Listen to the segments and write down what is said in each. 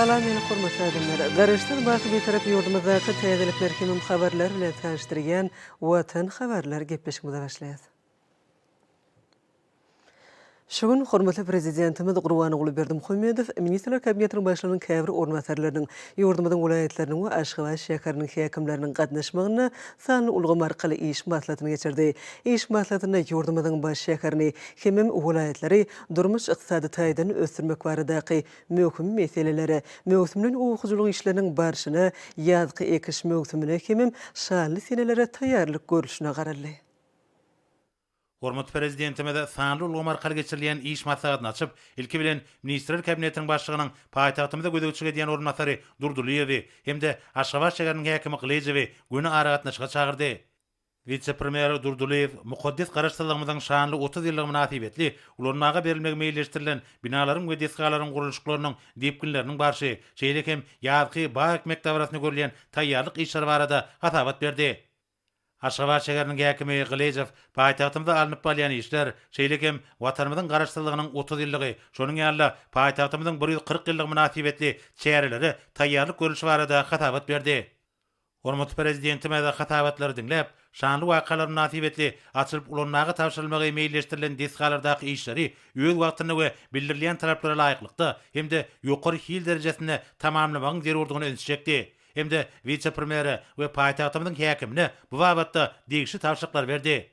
Salam meni hormatly adamlar. Garaşdan bakıp taraf yurdumyzdaky täzelikler hemem habarlar bilen tanıştyrýan Watan Habarlar gepleşmede başlaýar. Şugun hormatly prezidentimiz Gurban Berdimuhammedow Ministrler Kabinetining başlygynyň käbir ornatyrlarynyň ýurdumyzyň welaýetleriniň we Aşgabat şäheriniň häkimleriniň gatnaşmagyny sanly ulgamy arkaly iş maslahatyny geçirdi. İş maslahatyna ýurdumyzyň baş şäherini hemem welaýetleri durmuş ykdysady taýdan ösürmek baradaky möhüm meseleleri, möhümden okuwçylyk işleriniň barşyny, ýazgy ekiş möhümine hemem şanly senelere taýýarlyk görüşine garaldy. Hormat prezidentime sanly ulgamy arkaly geçirilýän iş maslahatyny açyp, ilki bilen Ministrler Kabinetining başlygynyň paýtagtymyzda gödөгçi edýän ornatary Durdulýewi hemde Aşgabat şäheriniň häkimi Qylejewi güni ara gatnaşyga çagyrdy. Vice-premier Durdulýew muqaddas garaşdyrlygymyzyň şanly 30 ýyllyk münasibetli ulanmaga berilmek meýilleşdirilen binalaryň we deskalaryň guruluşlarynyň depkinleriniň barşy, şeýle hem ýazgy baýak mekdebarasyna görülýän taýýarlyk işler barada hatabat berdi. Aşgabat şäheriniň häkimi Qylejew paýtagtymyzda alınıp balýan işler, şeýle hem watanymyzyň garaşdyrlygynyň 30 ýyllygy, şonuň ýaly paýtagtymyzyň 140 ýyllyk münasibetli çäreleri taýýarlyk görüşi barada hatabat berdi. Hormatly prezidentime de hatabatlary dinläp, şanly wakalar münasibetli açylyp ulanmaga tapşyrylmagy meýilleşdirilen deskalardaky işleri öz wagtyny we bildirilýän talaplara laýyklykda hemde ýokary hil derejesinde tamamlamagyň zerurdygyny öňsüçekdi. Hemde vice-premieri we paýtagtymyzyň häkimine bu babatda degişli tapşyryklar berdi.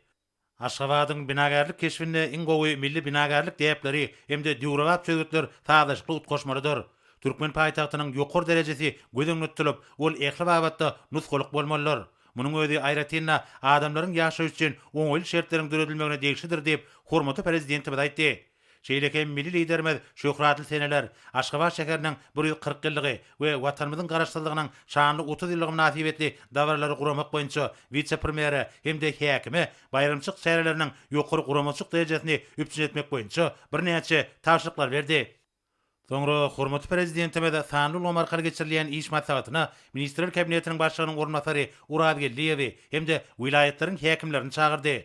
Aşgabatyň binagarlyk keşfinde iň gowy milli binagarlyk däpleri hemde döwrewap söýgütler taýdaşykly utgoşmalydyr. Türkmen paýtagtynyň ýokary derejesi gödüňe tutulyp, ol ähli babatda nusgalyk bolmalydyr. Munyň özi aýratynda adamlaryň ýaşaýy üçin oňoýly şertleriň döredilmegine degişlidir diýip hormatly prezidentimiz aýtdy. Şeýle hem milli liderimiz şöhratly seneler Aşgabat şäheriniň 140 ýyllygy we watanymyzyň garaşdyrlygynyň şanly 30 ýyllyk münasibetli dawarlary guramak boýunça vice-premieri hemde häkimi bayramçyk şäherleriniň ýokary guramakçyk derejesini üpçün etmek boýunça birnäçe tapşyryklar berdi. Soňra hormatly prezidentime de sanly ulgamy arkaly geçirilýän iş maslahatyna Ministrler Kabinetiniň başlygynyň ornatary Uradgelliýewi hemde wilayatleriň häkimlerini çagyrdy.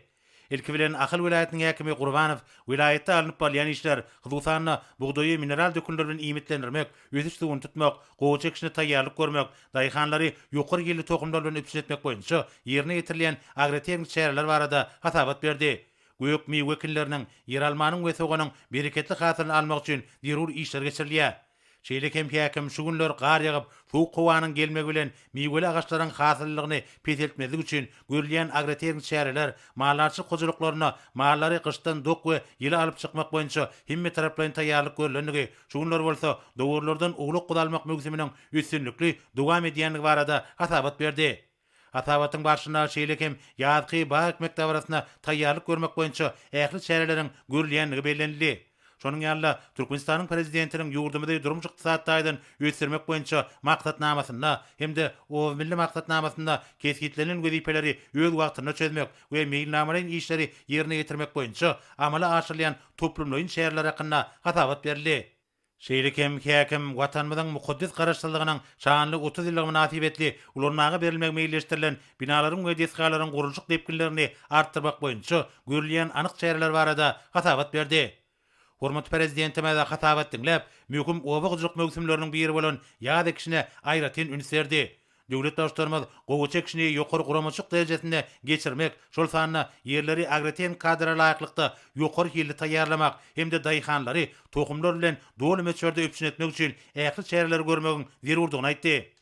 İlki bilen Akyl vilayatynyň häkimi Gurbanow vilayatda alınıp balýan işler, hyzgysanyny bugdaýy mineral dökünler bilen iýmitlendirmek, öz suwuny tutmak, gowy çekişine taýýarlyk görmek, daýhanlary ýokary ýylly tokumlar bilen üpçün etmek boýunça ýerine ýetirilýän agroteknik çäreler barada hatabat berdi. Göýük mi wekilleriniň ýer almanyň we soganyň bereketli hatyryny almak üçin zerur işler geçirilýär. Şeýle hem häkim şu günler gar ýagyp, suw kowanyň gelmegi bilen miweli agaçlaryň hasyllygyny peteltmezlik üçin görülýän agroteknik çäreler mallarçylyk gojalyklaryna mallary gyşdan dok we ýyly alyp çykmak boýunça hemme taraplardan taýýarlyk görülenligi, şu günler bolsa dowurlardan ugluk gudalmak mögüminiň üstünlikli dowam edýänligi barada hatabat berdi. Hatabatyň başyna şeýle hem ýazgy baýak mekdebarasyna taýýarlyk görmek boýunça ähli çäreleriň görülýänligi bellenildi. Şonuň ýaly Türkmenistanyň prezidentiniň ýurdumyda durmuş ykdysadyň ösürmek boýunça maksatnamasyna hemde o milli maksatnamasynda kesgitlenen wezipleri öz wagtyna çözmek we meýilnamalaryň işleri ýerine ýetirmek boýunça amala aşyrylýan toplumlaryň şäherler hakyna hatabat berildi. Şeýle hem häkim watanymyzyň muqaddas garaşdyrlygynyň şanly 30 ýyllyk münasibetli ulanmaga berilmek meýilleşdirilen binalaryň we deskalaryň gurulşyk depkinlerini artdyrmak boýunça görülýän anyk çäreler barada hatabat berdi. Hormatly prezidentime de hatabat dinläp, möhüm owagyjyk mögümleriniň biri bolan ýa-da kişine aýratyn ünsärdi. Döwlet başlarymyz gowy çekişini ýokary guramaçyk derejesinde geçirmek, şol sanyny ýerleri agroten kadra laýyklykda ýokary ýylly taýýarlamak hemde daýhanlary tokumlar bilen doly meçberde öpçün etmek üçin ähli çäreler görmegiň zerurdygyny aýtdy.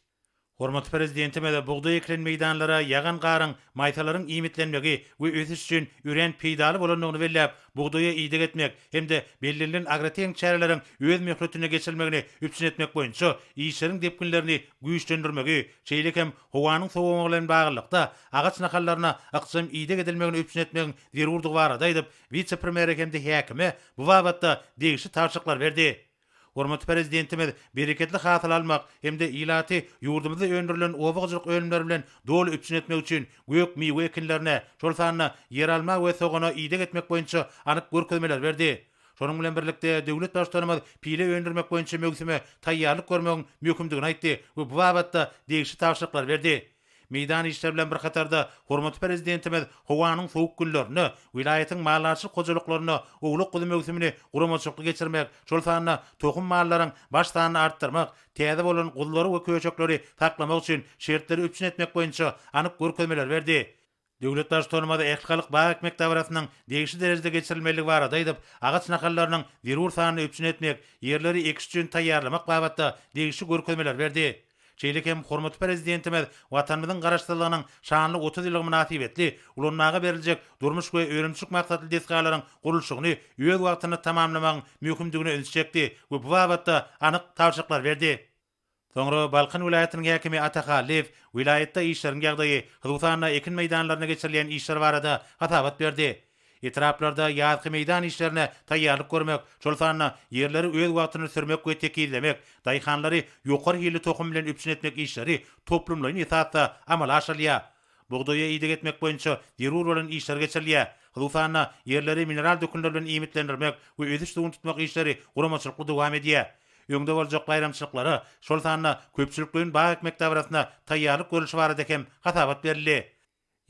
Hormatly prezidentime de bugdaý eklen meýdanlara ýagan garyň maýtalaryň iýmitlenmegi we ösüş üçin üren peýdaly bolanlygyny belläp, bugdaýa iýdek etmek hemde bellilen agroteknik çäreleriň öz möhletine geçirilmegini üpçün etmek boýunça işleriň depkinlerini güýçlendirmegi, şeýle hem howanyň sowugy bilen baglykda agaç nakallaryna aksam iýdek edilmegini üpçün etmegiň zerurdygy barada aýdyp, vice-premier hemde häkimi bu babatda degişli tapşyryklar berdi. Hormatly prezidentimiz bereketli hatyr almak hemde ilaty ýurdumyzda öndürilen owagyjyk ölümler bilen doly üpçün etmek üçin göýük mi wekillerine şol sanyny ýer alma we sogana iýdek etmek boýunça anyk görkezmeler berdi. Şonuň bilen birlikde döwlet başlarymyz pile öndürmek boýunça mögüsime taýýarlyk görmegiň möhümdigini aýtdy we bu babatda degişli tapşyryklar berdi. meýdan işler bilen bir katarda hormatly prezidentimiz howanyň sowuk günlerini, vilayatyň mallarçylyk hojalyklaryny, ogluk gudy mewsimini guramaçykly geçirmek, şol sanyna tohum mallaryň baş sanyny artdyrmak, täze bolan gudlary we köçekleri taklamak üçin şertleri üçin etmek boýunça anyk görkezmeler berdi. Döwlet başçylygynda ählilik baý ekmek dawrasynyň degişli derejede geçirilmeligi barada aýdyp, agaç nakallarynyň zerur sanyny üçin etmek, ýerleri ekiş üçin taýýarlamak babatda degişli görkezmeler berdi. Şeýle hem hormatly prezidentimiz watanymyzyň garaşdyrlygynyň şanly 30 ýyllyk münasibetli ulanmaga beriljek durmuş we öýrençlik maksatly desgalaryň gurulşygyny öýe wagtyny tamamlamagyň mümkindigini öňçekdi we bu babatda anyk tawşyklar berdi. Soňra Balkan vilayatynyň häkimi Atahalif vilayatda işleriň ýagdaýy, hususan ekin meýdanlaryna geçirilen işler barada hatabat berdi. Etraplarda ýazgy meýdan işlerine taýýarlyk görmek, şol sanyna ýerleri öýe wagtyny sürmek we tekillemek, daýhanlary ýokary ýyly tohum bilen üpsün etmek işleri toplumlaryň esasda amala aşyrylýar. Bugdaýa ýydyk etmek boýunça zerur bolan işler geçirilýär. Hususan ýerleri mineral dökünler bilen iýmitlendirmek we ödüş suwuny tutmak işleri guramaçylykly dowam edýär. Ýöňde boljak gaýramçylyklary şol sanyna köpçülikliň baý ekmek dawrasyna taýýarlyk görüşi barada hem hatabat berildi.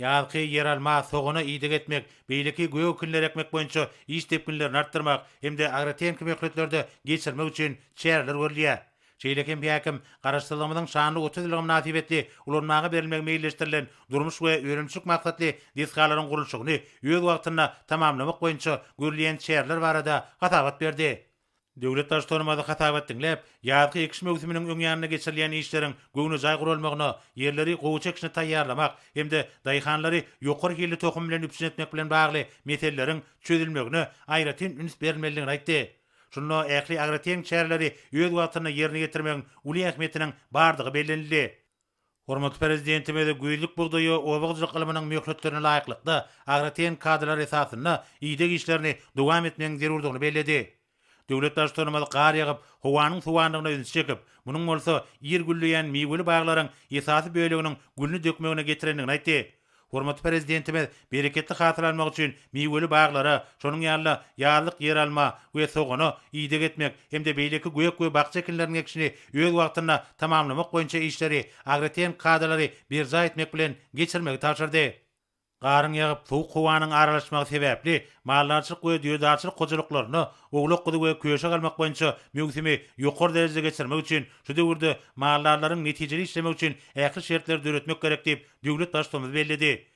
Ýalky yer alma soguna ýydyk etmek, beýleki göýe günler ekmek boýunça iş tepkinlerini artdyrmak hemde agrotenk möhletlerde geçirmek üçin çäreler görülýär. Şeýle hem häkim garaşdyrlygymyzyň şanly 30 ýyllyk münasibetli ulanmaga berilmek meýilleşdirilen durmuş we öýrençlik maksatly desgalaryň gurulşygyny öýe wagtyna tamamlamak boýunça görülen çäreler barada hatabat berdi. Döwlet başçylygynda hatabat dinläp, ýazgy ekiş mewsiminiň öňýanyna geçirilen işleriň göňüne jaý gurulmagyna, ýerleri gowy çekişine taýýarlamak hemde daýhanlary ýokary ýyly tohum bilen üpsün etmek bilen bagly meseleleriň çözülmegine aýratyn üns berilmeligini aýtdy. Şunu ähli agrotenk çäreleri öýe wagtyny ýerine getirmegiň uly ähmiýetiniň bardygy bellenildi. Hormatly prezidentimiz güýlük bugdaýy obagçylyk ilminiň möhletlerine laýyklykda agrotenk kadrlar esasyna ýydyk işlerini dowam etmegiň zerurdygyny belledi. Döwlet başçylygynda gar ýagyp, howanyň suwandygyna üns çekip, munyň bolsa ýer güllüýän meýweli baglaryň esasy böleginiň gülni dökmegine getirendigini aýtdy. Hormatly prezidentimiz bereketli hatyranmak üçin meýweli baglara, şonuň ýaly ýarlyk yer alma we sogunu ýydyk etmek hemde beýleki göýek we bakça ekinleriniň ekişini öýe wagtyna tamamlamak boýunça işleri agrotenk kadrlary bir zaý etmek bilen geçirmegi tapşyrdy. Garyn ýagyp sowuk howanyň aralaşmagy sebäpli mallarçylyk we düýdarçylyk hojalyklaryny ogluk gudy we köşe almak boýunça mümkimi ýokary derejede geçirmek üçin şu döwürde mallarlaryň netijeli işlemek üçin ähli şertler döretmek gerek diýip döwlet başçymyz belledi.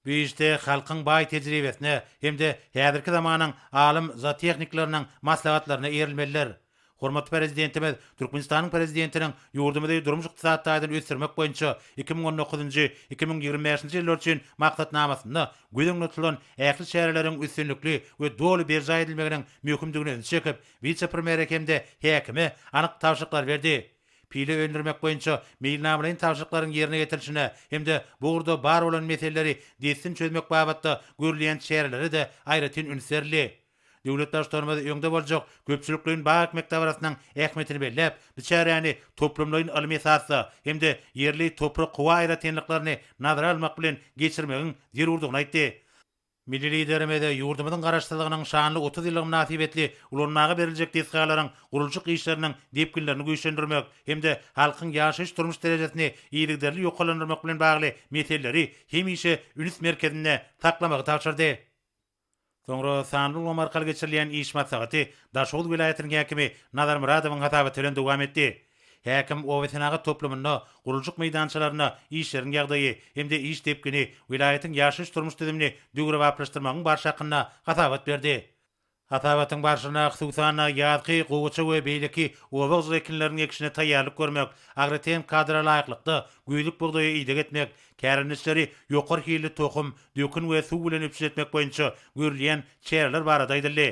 Bu işte halkyň baý tejribesine hemde häzirki zamanyň alim zat tehniklarynyň maslahatlaryna erilmeliler. Hormatly prezidentimiz Türkmenistanyň prezidentiniň ýurdumyzda durmuş ykdysadyny ösürmek boýunça 2019-2025 ýyllar üçin maksatnamasyny göýüňe tutulan ähli şäherleriň üstünlikli we dolu bir jaý edilmeginiň mümkindigini çekip, vice-premier hemde häkimi anyk tawşyklar berdi. Pili öndürmek boýunça meýilnamalaryň tawşyklaryň ýerine getirilişine hemde burada bar bolan meseleleri destin çözmek babatda görülen şäherleri de aýratyn üns berildi. Döwlet başçylygynda öňde boljak köpçülikliň baý ekmek dawrasynyň ähmiýetini belläp, biçäräni toplumlaryň ilmi esasy hemde ýerli toprak gowa aýratynlyklaryny nazara almak bilen geçirmegiň zerurdygyny aýtdy. Milli liderimiz ýurdumyzyň garaşdyrlygynyň şanly 30 ýyllyk münasibetli ulanmaga beriljek desgalaryň gurulşyk işleriniň depkinlerini güýçlendirmek hemde halkyň ýaşaýyş durmuş derejesini ýygyderli ýokalandyrmak bilen bagly meseleleri hemişe üns merkezinde taklamagy tapşyrdy. Soňra sanly ulama geçirilen iş maslahaty Daşol vilayatynyň häkimi Nazar Muradowyň hatabaty bilen dowam etdi. Häkim owasynaga toplumyny, gurulşyk meýdançalaryna işleriň ýagdaýy hemde iş tepkini, vilayatyň ýaşaýyş durmuş düzümini döwre waplaşdyrmagyň barşakyna hatabat berdi. Hatabatyň barşyna hususan ýazgy, gowçy we beýleki obag ekinleriniň ekişine taýýarlyk görmek, agrotenk kadra laýyklykda güýlük bugdaýy ýydyk etmek, kärinişleri ýokary ýyly tohum, dökün we suw bilen üpsün etmek boýunça görülen çäreler barada aýdyldy.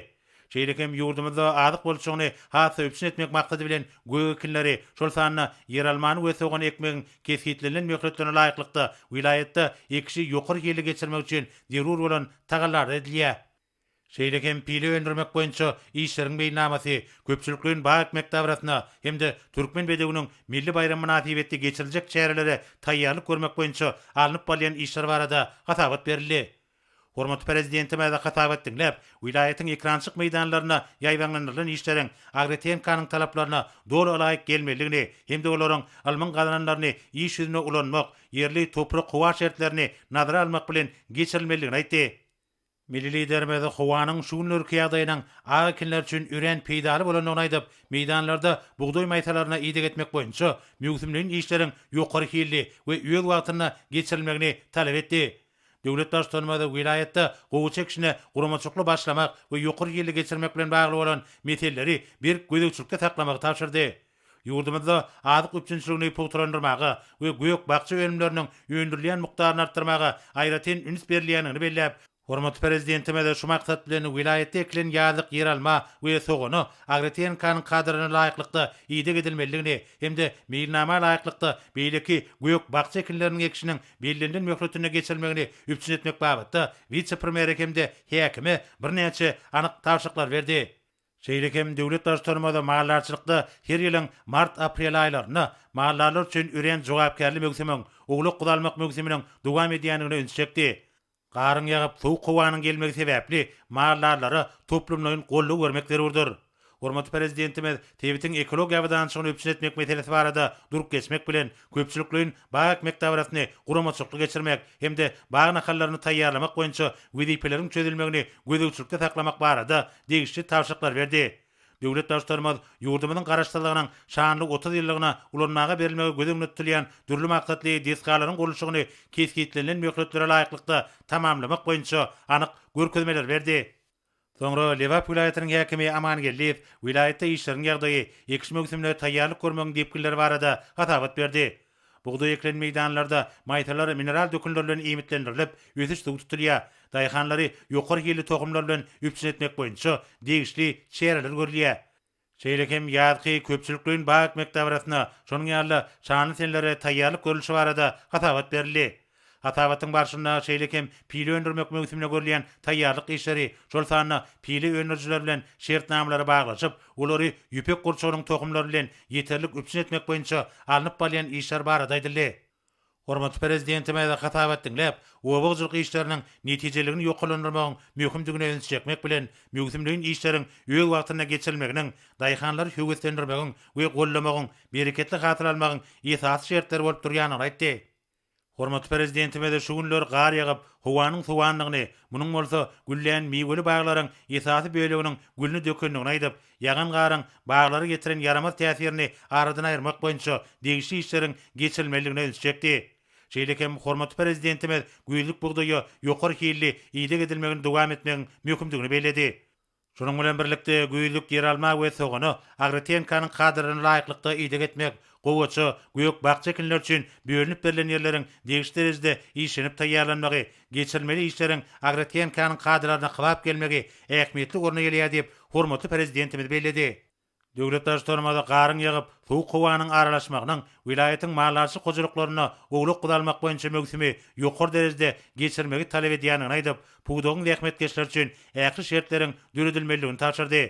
Şeýle hem ýurdumyzda azyk bolşugyny hasa üpsün etmek maksady bilen göýek ekinleri şol sanyna yer almany we sogunu ekmegiň kesgitlenen möhletlerine laýyklykda vilayatda ekişi ýokary ýyly geçirmek üçin zerur bolan tagallar edilýär. Şeýle hem pili öndürmek boýunça işleriň beýnamasy, köpçülikliň baý ekmek dawrasyna hemde Türkmen bedewiniň milli bayram münasibetli geçiriljek çäherelere taýýarlyk görmek boýunça alınıp bolýan işler barada hatabat berildi. Hormatly prezidentime de hatabat dinläp, wilayatyň ekrançyk meýdanlaryna ýaýwanlanan işleriň Agretenkanın talaplaryna dolu alaýyk gelmeligini hemde olaryň alman galanlaryny iş ýüzüne ulanmak, yerli toprak howa şertlerini nazara almak bilen geçirilmeligini aýtdy. Milli liderimiz howanyň şu günlerki ýagdaýynyň aýkinler üçin üren peýdaly bolanyny aýdyp, meýdanlarda buğdoý maýtalaryna ýygyk etmek boýunça mögümliň işleriň ýokary hilli we öýül wagtyna geçirilmegini talap etdi. Döwlet başlanmada wilayatda gowy çekişine guramaçykly başlamak we ýokary hilli geçirmek bilen bagly bolan meselleri bir gödekçilikde saklamagy tapşyrdy. Ýurdumyzda azyk üçinçiligini pugturandyrmagy we göýük bakça önümleriniň öndürilýän mukdaryny artdyrmagy aýratyn üns berilýänini belläp, hormatly prezidentime de şu maksat bilen wilayatda eklen ýazyk yer alma we sogony Agretenkanın kadaryna laýyklykda ýygyk edilmeligini hemde meýilnama laýyklykda beýleki göýük bakça ekinleriniň ekişiniň bellenlen möhletine geçirilmegini üpçün etmek babatda vice-premier hemde häkimi birnäçe anyk tapşyryklar berdi. Şeýlekem döwlet başlarmada mallarçylykda her ýylyň mart-aprel aýlaryna mallarlar üçin üren jogapkärlik mögsümiň ugluk gudalmak mögsüminiň dowam edýänini öňçekdi. Garyn ýagyp soğuk howanyň gelmegi sebäpli mallarlary toplumlaryň gollu görmekleri urdur. Hormatly prezidentimiz Tebitiň ekologiýa wydançygyny öpçün etmek meselesi barada durup geçmek bilen köpçülikliň bak mektabarasyny guramaçykly geçirmek hemde bag nakallaryny taýýarlamak boýunça wezipeleriň çözülmegini gödekçilikde saklamak barada degişli tapşyryklar berdi. Döwlet başlarymyz ýurdumyzyň garaşdyrlygynyň şanly 30 ýyllygyna ulanmaga berilmegi gödüňletdirilýän dürli maksatly diskalaryň gurulşygyny kesgitlenen möhletlere laýyklykda tamamlamak boýunça anyk görkezmeler berdi. Soňra Lewap wilayatynyň häkimi Amangelliýew wilayatda işleriň ýagdaýy ekiş mögsümine taýýarlyk görmegiň diýipgilleri barada hatabat berdi. Buğdoý eklen meýdanlarda maýtalar mineral dökünler bilen iýmitlendirilip, ösüş tutulýar. Daýhanlary ýokary hilli tohumlar bilen üpçün etmek boýunça degişli çäreler görülýär. Şeýlekem ýazgy köpçülikliň bak mektabarasyna şonuň ýaly şanly senlere taýýarlyk görülüşi barada hatabat berildi. Hatabatyň barşynda şeýlekem pili öndürmek mögsümine görülýän taýýarlyk işleri, şol sanyna pili öndürjiler bilen şertnamalary baglaşyp, olary ýüpek gurçagynyň tohumlary bilen ýeterlik üpçün etmek boýunça alınıp balýan işler barada aýdyldy. Hormatly prezidentime de hatabat dinläp, obagçylyk işleriniň netijeligini ýokalandyrmagyň möhümdigine öňçekmek bilen mögsümliň işleriň öýül wagtyna geçirilmeginiň, daýhanlary höwetlendirmegiň we gollamagyň, bereketli hatyr almagyň esas şertleri bolup durýanyny aýtdy. Hormatly prezidentime de şu günler gar ýagyp, howanyň suwanlygyny, munyň bolsa güllän meýweli baglaryň esasy böleginiň gülni dökendigini aýdyp, ýagan garyň baglary getiren yaramaz täsirini aradan aýyrmak boýunça degişli işleriň geçirilmeligini öňçekdi. Şeýlekem hormatly prezidentimiz güýlük buğdoýy ýokary hilli ýygyk edilmegini dowam etmegiň möhümdigini bellädi. Şonuň bilen birlikde güýlük yer alma we sogony Agretenkanyň kadaryny laýyklykda ýygyk etmek, gowaça göýük bakça ekinler üçin bölünip berilen ýerleriň degişli derejede işlenip taýýarlanmagy, geçirilmeli işleriň Agretenkanyň kadararyna gybap gelmegi ähmiýetli gorna gelýär diýip hormatly prezidentimiz bellädi. Döwlet başlarymyza garyn ýagyp, soğuk howanyň aralaşmagynyň wilayatyň mallarçy gojalyklaryna ugluk gudalmak boýunça mögsümi ýokary derejede geçirmegi talap edýänini aýdyp, puwdogyň ähmiýetkeşler üçin ähli şertleriň döredilmeligini taşyrdy.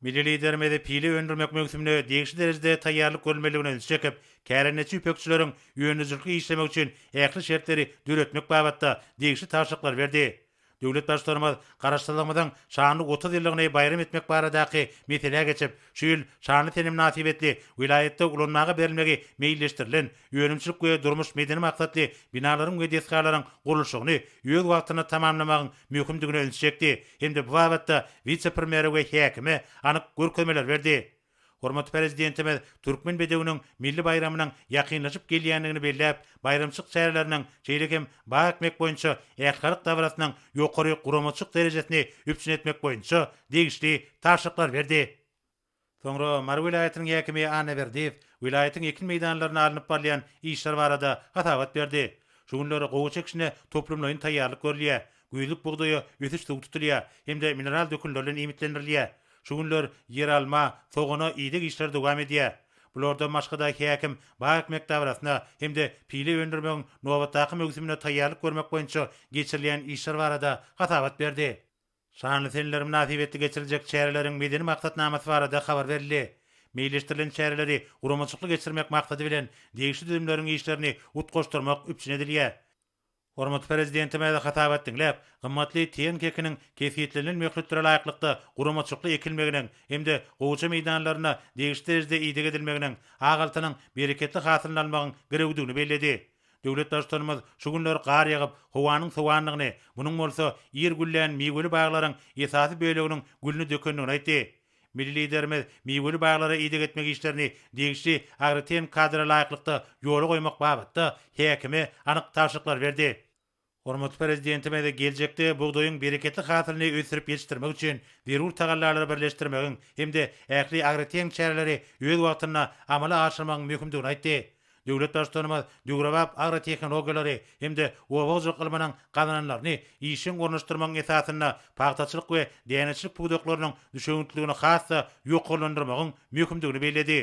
Milli liderimiz pili öndürmek mögsümine degişli derejede taýýarlyk görülmeligini öňçekip, kärenetçi üpekçileriň ýönüjlikli işlemek üçin ähli şertleri döretmek babatda degişli tapşyryklar berdi. Döwlet başlarymyz garaşdyrylmadan şanly 30 ýyllygyny bayram etmek baradaky meselege geçip, şu ýyl şanly tenim nasibetli wilayatda ulanmaga berilmegi meýilleşdirilen ýönümçilik we durmuş medeni maksatly binalaryň we deskalaryň gurulşygyny öýül wagtyna tamamlamagyň möhümdigini öňçekdi. Hemde bu babatda vice-premier we häkimi anyk görkezmeler berdi. Hormatly prezidentimiz Türkmen bedewiniň milli bayramynyň ýakynlaşyp gelýändigini belläp, bayramçyk çäreleriniň şeýlekem bakmek boýunça ählilik dawrasynyň ýokary guramaçyk derejesini üpçün etmek boýunça degişli tapşyryklar berdi. Soňra Mar wilayatynyň häkimi Anaberdiýew wilayatyň ekin meýdanlaryna alınıp barýan işler barada hatabat berdi. Şu günleri gowy çekişine toplumlaryň taýýarlyk görülýär. Güýlük buğdoýy ösüş tutulýar, hemde mineral dökünler bilen iýmitlendirilýär. Şu günler yer alma, sogony ýygyk işler dowam edýär. Bulardan başga häkim bak mektabrasyna hemde pili öndürmegiň nobatdaky mögsümine taýýarlyk görmek boýunça geçirilýän işler barada hatabat berdi. Şanly senler münasibetli geçiriljek çäreleriň medeni maksatnamasy barada habar berildi. Meýilleşdirilen çäreleri guramaçykly geçirmek maksady bilen degişli düzümleriň işlerini utgoşdurmak üpçün edilýär. Hormat prezidentime de hatabat dinläp, gymmatly teň kekiniň kefiýetlenen möhletleri laýyklykda guramaçykly ekilmeginiň hemde gowça meýdanlaryna degişdirde ýygy edilmeginiň agaltynyň bereketli hasylyny almagyň geregdigini belledi. Döwlet başçylygymyz şu günler gar ýagyp howanyň sowanlygyny, munyň bolsa ýer güllän meýweli baglaryň esasy böleginiň gülni dökendigini aýtdy. Milli liderimiz meýweli baglara ýygy etmek işlerini degişli agritien kadra laýyklykda ýola goýmak babatda häkime anyk taşyklar berdi. Hormat prezidentime de geljekde buğdoýyň bereketli hasylyny ösürip ýetişdirmek üçin zerur tagallarlary birleşdirmegiň hemde ähli agritien çäreleri öz wagtyna amala aşyrmagyň möhümdigini aýtdy. Döwlet başçylygymyz döwrewap agrotehnologiýalary hemde owawjyk gylmanyň gazananlaryny işin gornaşdyrmagyň esasyna paýtaçylyk we däneçilik puýdaklarynyň düşüňtligini hassa ýoklandyrmagyň möhümdigini bellädi.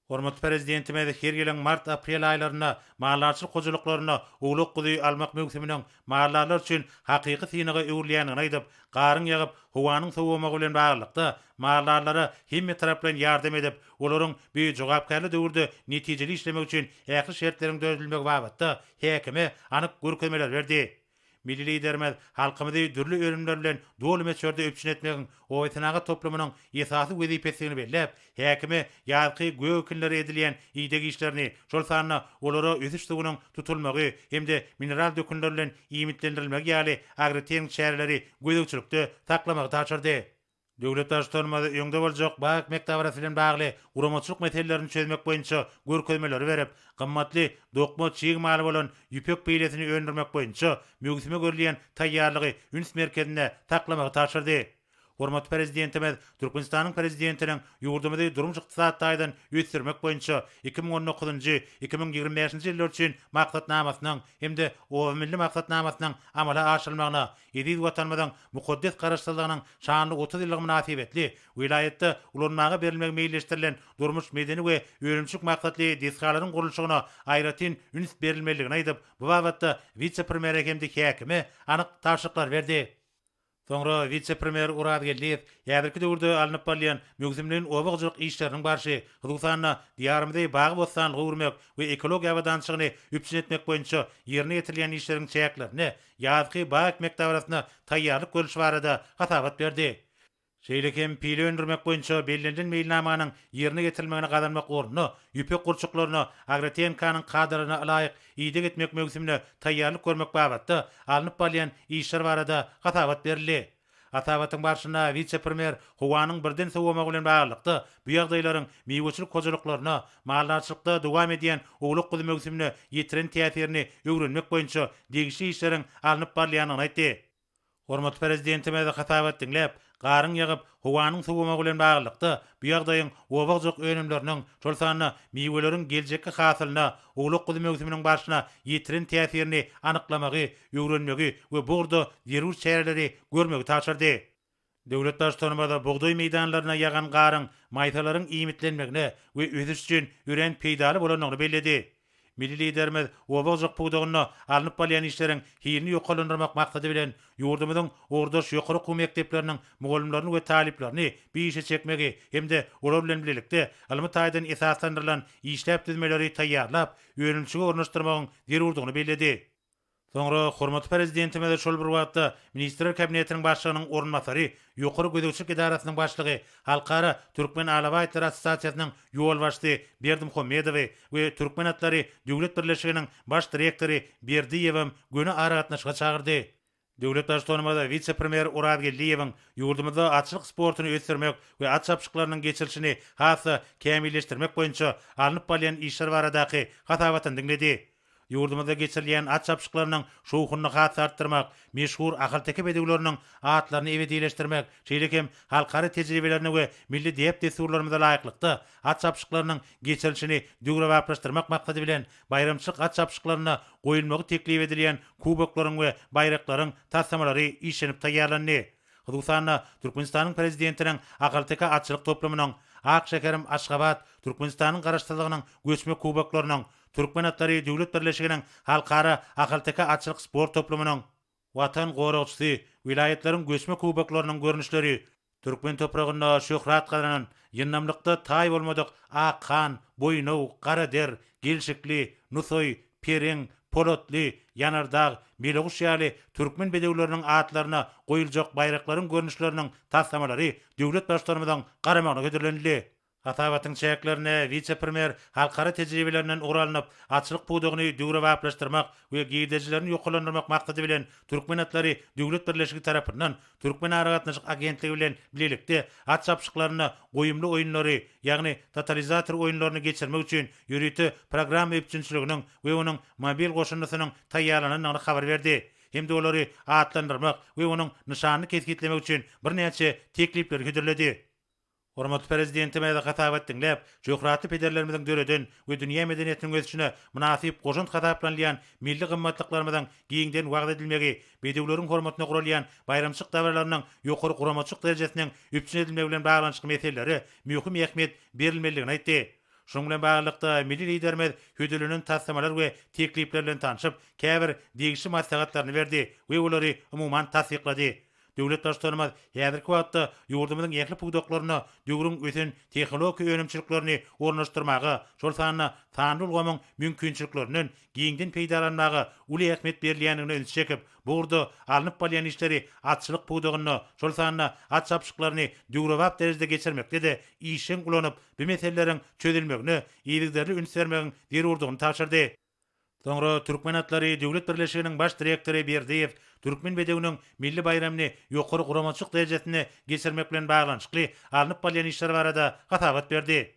Hormat prezidentime de her ýylyň mart-aprel aýlaryna mallarçylyk gojalyklaryna ugluk gudy almak mövsüminiň mallarlar üçin hakyky synyga öwürleýänini aýdyp, garyň ýagyp howanyň sowamagy bilen baglykda mallarlara hemme tarapdan ýardam edip, olaryň bir jogapkärli döwürde netijeli işlemek üçin ähli şertleriň dözülmegi babatda häkime anyk görkezmeler berdi. Milli liderimiz halkymyzy dürli ölümler bilen dolu meçörde öpçün etmegiň oýtynaga toplamynyň esasy wezipesini bellep, häkime ýarky göwkünleri edilýän ýygy işlerini, şol sanyna olara ösüşdiginiň tutulmagy hemde mineral dökünler bilen iýmitlendirilmegi ýaly agrotehn çäreleri gödөгçülükde taklamagy taşyrdy. Döwlet başçylygymyz öňde boljak bak mektabrasy bilen bagly uramaçylyk meselelerini çözmek boýunça görkezmeler berip, gymmatly dokma çyg maly bolan ýüpek beýlesini öndürmek boýunça mögüsime görülýän taýýarlygy üns merkezine taklamagy taşyrdy. Hormat prezidentimiz Türkmenistanyň prezidentiniň ýurdumyzy durmuş ykdysadydan ösürmek boýunça 2019-2025 ýyllar üçin maksatnamasynyň hemde o milli maksatnamasynyň amala aşyrylmagyna ýetiz watanymyzyň mukaddes garaşsyzlygynyň şanly 30 ýyllyk münasibetli vilayetde ulanmagy berilmek meýilleşdirilen durmuş medeni we ölümçük maksatly deskalaryň gurulşygyna aýratyn üns berilmeligini aýdyp, bu babatda vice-premier hemde häkime anyk taşyklar berdi. Soňra vice-premier Urad Geldiýew ýa-birki döwürde alınıp barýan mögüzümleriň owagjylyk işleriniň barşy hyzysanyna diýarymyzda bagy bostanlygy urmak we ekologiýa wadançylygyny üpçün etmek boýunça ýerine ýetirilýän işleriň çäklerini ýazgy bak mektabrasyna taýýarlyk görüşi barada hatabat berdi. Şeýlekem pili öndürmek boýunça bellenlen meýilnamanyň ýerine getirilmegine gazanmak ornuny ýüpek gurçuklaryny agrotehnikanyň kadaryna laýyk ýygy etmek mögüzümine taýýarlyk görmek babatda alınıp barýan işler barada hatabat berildi. Hatabatyň barşyna vice-premier howanyň birden sowamagy bilen baglykda bu ýagdaýlaryň meýweçilik gojalyklaryna mallarçylykda dowam edýän ugluk gudy mögüzümine ýetiren täsirini öwrenmek boýunça degişli işleriň alınıp barýanyny aýtdy. Hormat prezidentime de hatabat dinläp, garyň ýagyp howanyň sowamagy bilen baglykda bu ýagdaýyň owagjyk önümleriniň şol sanyna meýweleriň geljekki hasylyna ugluk gudy mögüzüminiň barşyna ýetiren täsirini anyklamagy, öwrenmegi we burda zerur çäreleri görmegi taşyrdy. Döwlet başçylygymyz buğdoý meýdanlaryna ýagan garyň maýtalaryň iýmitlenmegine we ösüş üçin üren peýdaly bolanyny belledi. Milli liderimiz owagjyk puýdagyny alınıp barýan işleriň hiýelini ýoklandyrmak maksady bilen ýurdumyzyň ordaş ýokary okuw mekdepleriniň mugallimlerini we taliplerini biýişe çekmegi hemde olar bilen birlikde almy taýdan esaslandyrylan işläp düzmeleri taýýarlap, öňünçige ornaşdyrmagyň zerurdygyny belledi. Soňra hormat prezidentime şol bir wagtda Ministrler Kabinetiniň başlygynyň ornmasary, ýokary gödөгçilik idarasynyň başlygy, Halkara Türkmen Alabaýtlar Assosiasiýasynyň ýol başçy Berdimuhammedowy we Türkmenatlary döwlet birleşiginiň baş direktory Berdiýewem göni aratnaşyga çagyrdy. Döwlet başçylygymyz vice-premier Urad Geldiýewiň ýurdumyzda atçylyk sportuny ösürmek we at çapşyklarynyň geçirilişini hassa kämilleşdirmek boýunça alınıp barýan işler baradaky hatabatyny dinledi. Ýurdumyzda geçirilýän at çapşyklarynyň şowhuny hat artdyrmak, meşhur ahal-teke bedewleriniň atlaryny ebedileşdirmek, şeýlekem halkary tejribelerini we milli dep desturlarymyza laýyklykda at çapşyklarynyň geçirilişini döwrewaplaşdyrmak maksady bilen bayramçylyk at çapşyklaryna goýulmagy teklip edilýän kuboklaryň we bayraklaryň tassamalary işlenip taýýarlandy. Hyzysanyna Türkmenistanyň prezidentiniň ahal-teke atçylyk toplamynyň Akşekerim Aşgabat Türkmenistanyň garaşsyzlygynyň göçme kuboklarynyň Türkmenatlary döwlet birleşiginiň halkara ahal-teke atçylyk sport toplamynyň Watan goragçysy vilayetleriň göçme kuboklarynyň görnüşleri Türkmen topragynda şöhrat gazanan ýynnamlykda taý bolmadyk Akan, Boýnow, KHDR, Gelşikli, Nusoy, Periň, polotly, yanardağ, Bileguş ýaly türkmen bedewleriniň atlaryna goýuljak bayraklaryň görnüşleriniň taslamalary döwlet başlarymyň garamagyna götürildi. Aşgabatyň çäklerine vice-premier halkara tejribelerinden uralanyp açlyk pudugyny döwrewaplaşdyrmak we giýdejilerini ýokalandyrmak maksady bilen Türkmen atlary döwlet birleşigi tarapyndan Türkmen aragatnaşyk agentligi bilen bilelikde at çapşyklaryna goýumly oýunlary, ýagny totalizator oýunlaryny geçirmek üçin ýürüti program epçinçiliginiň we onuň mobil goşunynyň taýýarlanynyny habar berdi. Hem de olary atlandyrmak we onuň nyşanyny ketgitlemek üçin birnäçe teklipler güdürledi. Hormatly prezidentime de hatap etdiňler, jokraty pederlerimiziň döreden we dünýä medeniýetiniň ösüşine munasyp goşunt hataplanýan milli gymmatlyklarynyň giýiňden wagt edilmegi, bedewleriň hormatyna gurulýan bayramçyk dawarlarynyň ýokary guramaçyk derejesiniň üpçün edilmegi bilen baglanşyk meseleleri mühim ähmiýet berilmeligini aýtdy. Şoň bilen baglykda milli liderimiz hödülünün taslamalar we teklipler bilen tanışyp, käbir degişli maslahatlaryny berdi we olary umumyň tasdiklady. Döwlet başlarymyz häzirki wagtda ýurdumyzyň ýekli pugdaklaryna döwrüň ösen tehnologiýa önümçiliklerini ornaşdyrmagy, şol sanyna sanly ulgamyň mümkinçiliklerinin giňden peýdalanmagy uly ähmiýet berilýändigine öňe çekip, burada alınıp bolýan işleri atçylyk pugdagyny, şol sanyna at çapşyklaryny döwrewap derejede geçirmekde de işin ulanyp bu meseleleriň çözülmegine ýygyderli üns bermegiň derurdugyny taşyrdy. Soňra Türkmen atlary döwlet birleşiginiň baş direktori Berdiýew Türkmen bedewiniň milli bayramyny ýokary guramaçyk derejesine geçirmek bilen baglanşykly alınıp bolýan işler barada hatabat berdi.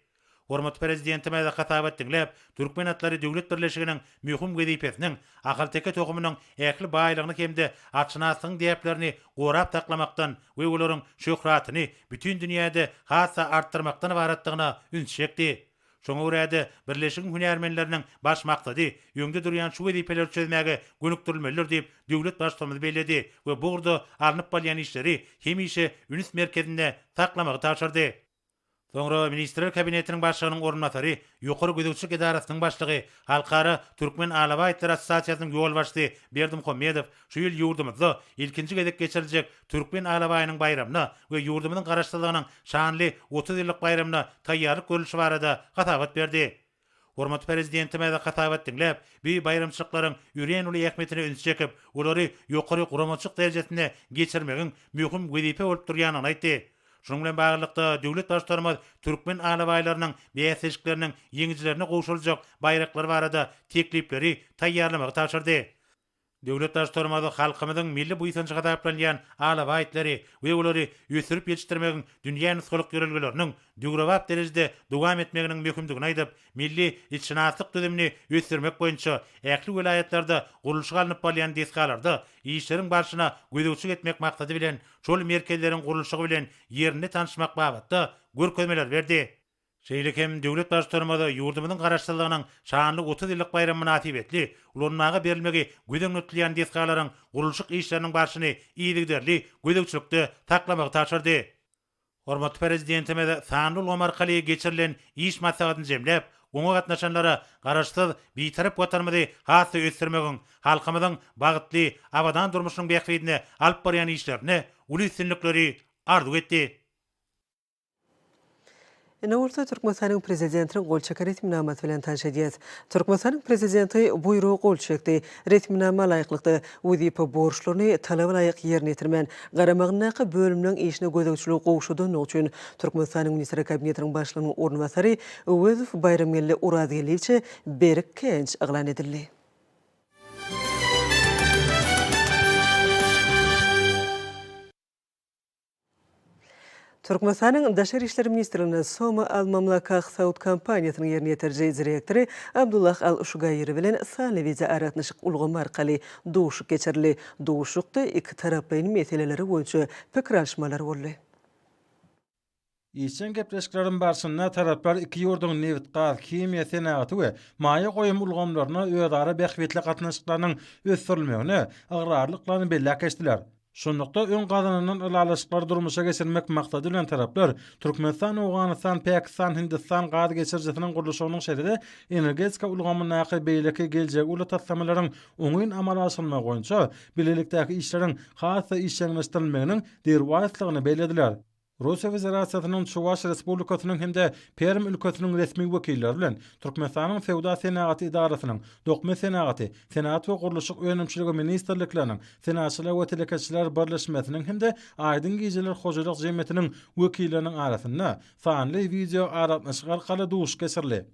Hormatly prezidentime de hatabat dinläp, Türkmen atlary döwlet birleşiginiň mühim gezipesiniň akalteke tokumynyň ähli baýlygyny hemde açynasyň diýiplerini gorap taklamakdan we olaryň şöhratyny bütün dünýäde hassa artdyrmakdan ibaratlygyna üns çekdi. Şoňa görä birleşigiň hünärmenleriniň baş maksady ýöňde durýan şu wezipeleri çözmäge gönükdirilmelidir diýip döwlet başçylygymyz bellädi we burada alınıp bolýan işleri hemişe üns merkezinde taklamagy taşyrdy. Soňra Ministrler Kabinetiniň başlygynyň ornatary, ýokary gözegçilik edarasynyň başlygy, Halkara Türkmen Alabaýtlar Assosiasiýasynyň ýol başçysy Berdimuhammedow şu ýyl ýurdumyzda ilkinji gezek geçiriljek Türkmen Alabaýynyň bayramyna we ýurdumyzyň garaşdyrlygynyň şanly 30 ýyllyk bayramyna taýýarlyk görülüşi barada hatabat berdi. Hormatly prezidentime de hatabat dinläp, bu bayramçylyklaryň ýüren uly ähmiýetine üns çekip, olary ýokary guramaçyk derejesine geçirmegiň mühim wezipe bolup durýanyny aýtdy. Şoň bilen baglykda döwlet başlarymyz Türkmen alabaýlarynyň beýesejikleriniň ýeňijilerine goşuljak bayraklary barada teklipleri taýýarlamagy taşyrdy. Döwlet başlarymyz halkymyzyň milli buýsançy hataplanýan alabaýtlary we olary ösürip ýetişdirmegiň dünýä nusgalyk ýörelgeleriniň döwrewap derejede dowam etmeginiň möhümdigini aýdyp, milli içinatlyk düzümini ösürmek boýunça ähli welaýatlarda guruluşa alınıp bolýan deskalarda işleriň başyna gözegçilik etmek maksady bilen şol merkezleriň guruluşy bilen ýerini tanışmak babatda görkezmeler berdi. Şeýle hem döwlet başlarymyz ýurdumyzyň garaşdyrlygynyň şanly 30 ýyllyk bayram münasibetli ulanmagy berilmegi gödeňletleýän deskalaryň guruluşyk işleriniň başyny ýygyderli gözegçilikde taklamagy taşyrdy. Hormatly prezidentime de sanly ulgam arkaly geçirilen iş maslahatyny jemläp, oňa gatnaşanlara garaşsyz bitarap watanymyzy hassa ösdürmegiň, halkymyzyň bagtly abadan durmuşynyň beýikligine alyp barýan işlerine uly üstünlikleri arzu etdi. Orta Türkmenistanyň prezidentiniň golçaka retminamaty bilen tanışýarys. Türkmenistanyň prezidenti buýrugy gol çekdi. Retminama laýyklykda wezipe borçlaryny talaba laýyk ýerine ýetirmen, garamagynaky bölümniň işine gözegçilik gowşudan üçin Türkmenistanyň Ministrler Kabinetiniň başlygynyň ornatary Öwezov Bayramgelli Urazgeliwçe berik kenç aglan edildi. Türkmenistanyň Daşary işleri ministrliginiň Soma al-Mamlaka Saud kompaniýasynyň ýerine ýetirjek direktori Abdullah al-Uşgaýry bilen sanly wiza aratnaşyk ulgamy arkaly duşuk geçirildi. Duşukda iki taraplaryň meseleleri boýunça pikir alşmalar boldy. İçin gepleşiklerin barşynda taraplar iki ýurduň neft, gaz, kimia senaty we maýa goýum ulgamlaryna öýdara bähwetli gatnaşyklarynyň ösdürilmegine agrarlyklaryny belläp geçdiler. Şonlukda ön gazanynyň ýylalaşyklar durmuşa geçirmek maksady bilen taraplar Türkmenistan, Awganistan, Pakistan, Hindistan gaz geçirjesiniň guruluşynyň şeride energetika ulgamynaky beýleki geljek uly taslamalaryň oňyn amala asylmagy boýunça bilelikdäki işleriň hassa işleňleşdirilmeginiň derwatlygyny bellädiler. Russiya Federasiýasynyň Koreýa Respublikasynyň hemde Perm ülkesiniň resmi wekilleri bilen Türkmenistanyň Fewda Senaty idarasynyň dokma senaty, senat we guruluşyk öňümçiligi ministrlikleriniň, senatçylar we telekeçiler birleşmesiniň hemde aýdyň gijeler hojalyk jemgyýetiniň wekilleriniň arasynda sanly video aratmaşyk arkaly duş geçirli.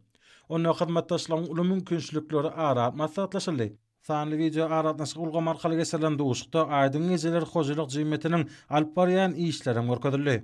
Onda hyzmatdaşlaryň uly mümkinçilikleri aratmasatlaşyldy. Sanly video aratmaşyk ulgam arkaly geçirilen duşykda aýdyň gijeler hojalyk jemgyýetiniň alyp barýan işleriň görkezildi.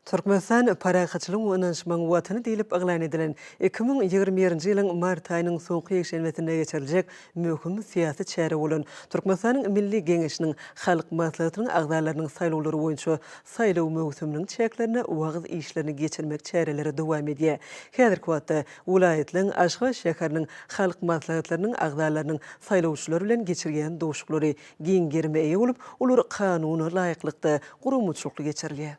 Türkmenistan paraxaçylyk we ynanşmaň watyny diýilip aglan edilen 2021-nji ýylyň mart aýynyň soňky ýekşenmesinde geçiriljek möhüm syýasy çäre bolan Türkmenistanyň Milli Geňeşiniň halk maslahatynyň agdalarynyň saýlawlary boýunça saýlaw möhüminiň çäklerini wagt işlerini geçirmek çäreleri dowam edýär. Häzirki wagtda welaýetliň Aşgabat şäheriniň halk maslahatlarynyň agdalarynyň saýlawçylary bilen geçirgen dowuşuklary giň germeýe bolup, olar kanuny laýyklykda gurumçylykly geçirilýär.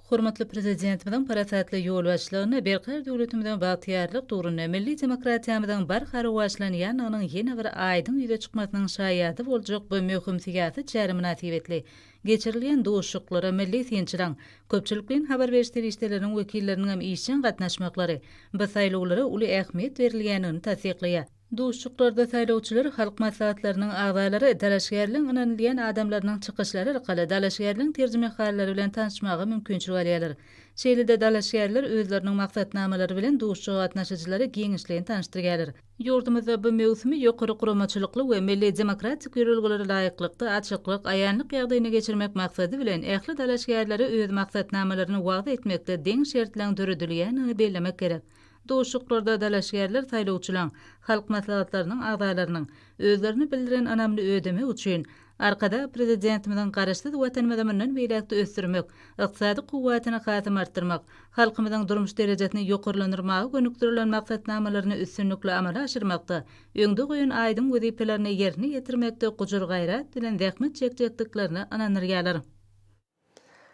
Hormatly Prezidentimiň parasatly ýol başlygyny berker döwletimiň bagtyarlyk dogruny milli demokratiýamyň barhara başlanýan onyň ýene bir aýdyň ýüze çykmasynyň şaýady boljak bu möhüm syýasy çäre münasibetli. Geçirilýän dowuşuklary milli tinçligiň, köpçülikden habar berişleri işleriniň wekilleriniň hem işçiň gatnaşmaklary, bu saýlawlara uly ähmiýet berilýänini tasdikleýär. Dowuşuklarda saýlawçylar halk maslahatlarynyň agdalary dalaşgärliň ynanylýan adamlarynyň çykyşlary arkaly dalaşgärliň terjemehallary bilen tanışmagy mümkinçilik alýarlar. Şeýle dalaşgärler özleriniň maksatnamalary bilen dowuşçy gatnaşyjylary giňişleýin tanışdyrýarlar. Ýurdumyzda bu mewsumi ýokary guramaçylykly we milli demokratik ýürelgelere laýyklykda açyklyk, aýanlyk ýagdaýyna geçirmek maksady bilen ähli dalaşgärleri öz maksatnamalaryny wagt etmekde deň şertleň döredilýänini bellemek gerek. Dowuşuklarda dalaşgärler saýlawçylaryň, halk maslahatlarynyň agdalarynyň özlerini bildiren anamly ödeme üçin arkada prezidentimiň garaşdy watan madamynyň beýlekde ösdürmek, ykdysady kuwwatyny hasym artdyrmak, halkymyzyň durmuş derejesini ýokarlandyrmagy gönükdirilen maksatnamalaryny üstünlikle amala aşyrmakda, öňde goýan aýdyň wezipelerini ýerine ýetirmekde gujur gaýrat bilen zähmet çekjekdiklerini ananyrýarlar.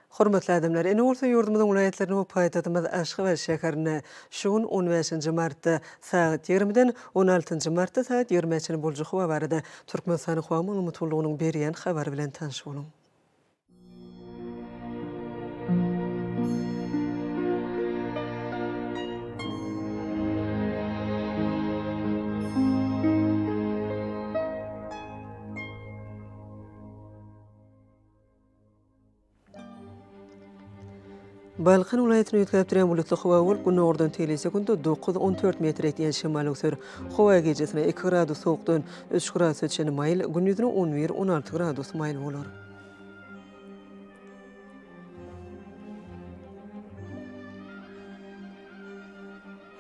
Hormatly adamlar, ene bolsa ýurdumyzyň welaýetlerini we paýtatymyz Aşgabat şäherine şuň 15-nji martda saat 20-den 16-njy martda saat 20-çini boljak hawa barada Türkmenistanyň hawa mutlugynyň berýän habary bilen tanış bolun. Balkan welaýatyny ýetkärip duran bulutly hawa bolup, gün ordan telesekunda 9-14 metr etýän şemal ösür. Hawa gejesine 2 gradus sowukdan 3 gradus öçeni maýl, gündüzine 11-16 gradus maýl bolar.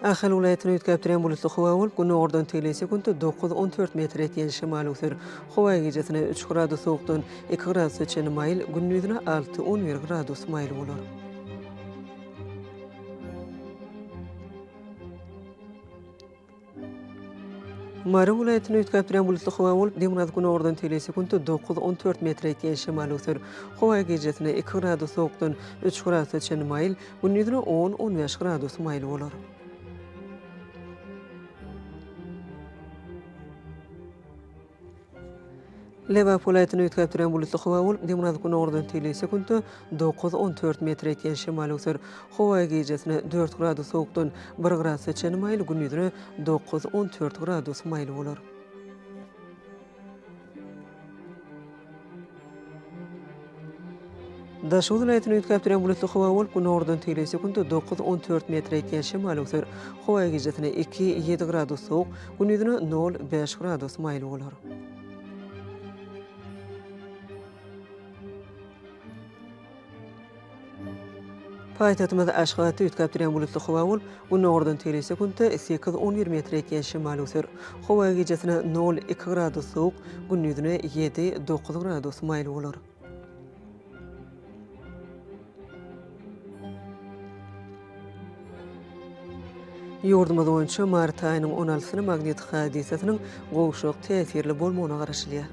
Ahal welaýatyny ýetkärip duran bulutly hawa bolup, gün ordan telesekunda 9-14 metr etýän şemal ösür. Hawa gejesine 3 gradus sowukdan 2 gradus öçeni maýl, gündüzine 6-11 gradus maýl bolar. Mara welaýatyny ýetkärip duran bulutly hawa bolup, demnaz gün ordan telesekunda 9-14 metr etýän şemal ösür. Hawa gejesine 2 gradus sowukdan 3 gradus öçeni maýl, gündüzine 10-15 gradus maýl bolar. Leva welaýatyny ýetkärip duran bulutly hawa bolup, demnaz gün ordan telesekunda 9-14 metr etýän şemal ösür. Hawa gejesine 4 gradus sowukdan 1 gradus öçeni maýl, gündüzine 9-14 gradus maýl bolar. Daşy welaýatyny ýetkärip duran bulutly hawa bolup, gün ordan telesekunda 9-14 metr etýän şemal ösür. Hawa gejesine 2-7 gradus sowuk, gündüzine 0-5 gradus maýl bolar. Paýtatymyz Aşgabatda ýetkärip duran bulutly hawa bolup, gün ordan telesekunda 8-11 metr etýän şemal ösür. Hawa gejesine 0-2 gradus sowuk, gündüzine 7-9 gradus maýl bolar. Ýurdumyz boýunça mart aýynyň 16-syny magnetik hadisasynyň gowşak täsirli bolmagyna garaşylýar.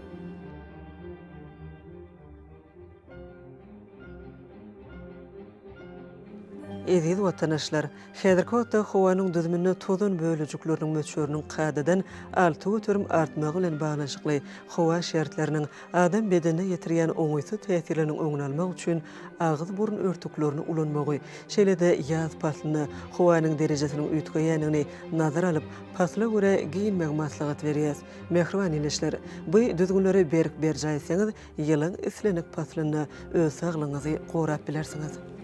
Eziz watandaşlar, häzirki wagtda howanyň düzümine tozan bölejikleriniň möçöriniň kadadan 6 götürüm artmagy bilen baglanşykly howa şertleriniň adam bedenine ýetirýän oňuýsy täsirleriniň öňüni almak üçin agyz burun örtüklerini ulanmagy, şeýle-de ýaz paslyny howanyň derejesiniň üýtgeýänini nazar alyp, pasla görä giyinmek maslahat berýäs. Mehriban ýeşler, bu düzgünleri berjaýsaňyz, ýylyň islenik paslyny öz saglygyňyzy gorap bilersiňiz.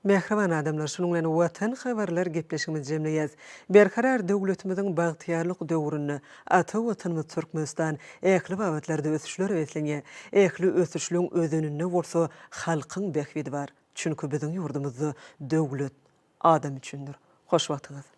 Mehriban adamlar, şunun bilen Watan Habarlar gepleşigimiz jemleýäs. Berkarar döwletimiziň bagtyarlyk döwrüni ata Watanymyz Türkmenistan ähli babatlarda ösüşler öýtlenýär. Ähli ösüşlüň özününde bolsa halkyň behwidi bar. Çünki biziň ýurdumyzda döwlet adam üçindir. Hoş wagtyňyz.